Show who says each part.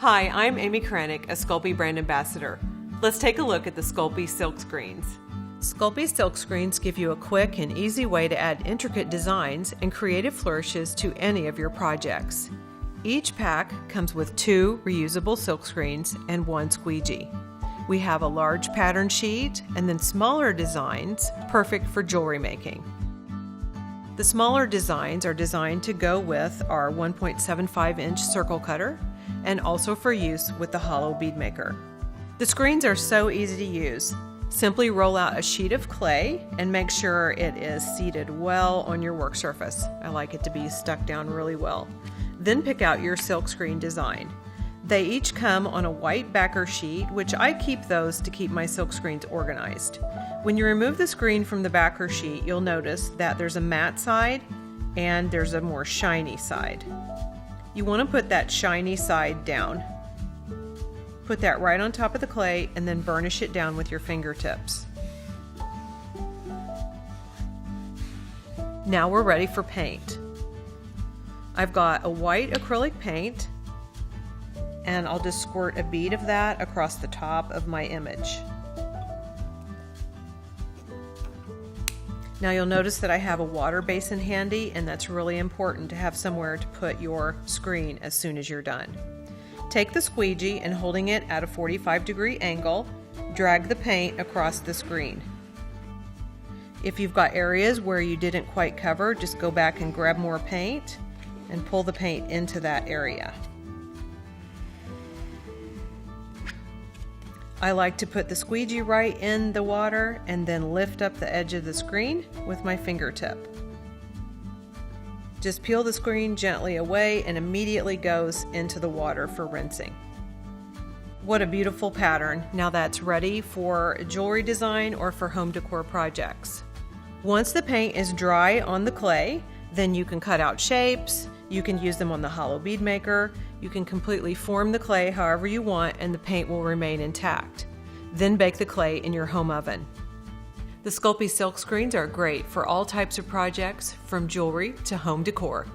Speaker 1: Hi, I'm Amy Kranick, a Sculpey brand ambassador. Let's take a look at the Sculpey Silkscreens. Sculpey Silkscreens give you a quick and easy way to add intricate designs and creative flourishes to any of your projects. Each pack comes with 2 reusable silkscreens and 1 squeegee. We have a large pattern sheet and then smaller designs, perfect for jewelry making. The smaller designs are designed to go with our 1.75-inch circle cutter and also for use with the hollow bead maker. The screens are so easy to use. Simply roll out a sheet of clay and make sure it is seated well on your work surface. I like it to be stuck down really well. Then pick out your silkscreen design. They each come on a white backer sheet, which I keep those to keep my silkscreens organized. When you remove the screen from the backer sheet, you'll notice that there's a matte side and there's a more shiny side. You want to put that shiny side down. Put that right on top of the clay and then burnish it down with your fingertips. Now we're ready for paint. I've got a white acrylic paint and I'll just squirt a bead of that across the top of my image. Now you'll notice that I have a water basin handy, and that's really important to have somewhere to put your screen as soon as you're done. Take the squeegee and holding it at a 45-degree angle, drag the paint across the screen. If you've got areas where you didn't quite cover, just go back and grab more paint and pull the paint into that area. I like to put the squeegee right in the water and then lift up the edge of the screen with my fingertip. Just peel the screen gently away and immediately goes into the water for rinsing. What a beautiful pattern. Now that's ready for jewelry design or for home decor projects. Once the paint is dry on the clay, then you can cut out shapes, you can use them on the hollow bead maker, you can completely form the clay however you want and the paint will remain intact. Then bake the clay in your home oven. The Sculpey Silkscreens are great for all types of projects, from jewelry to home decor.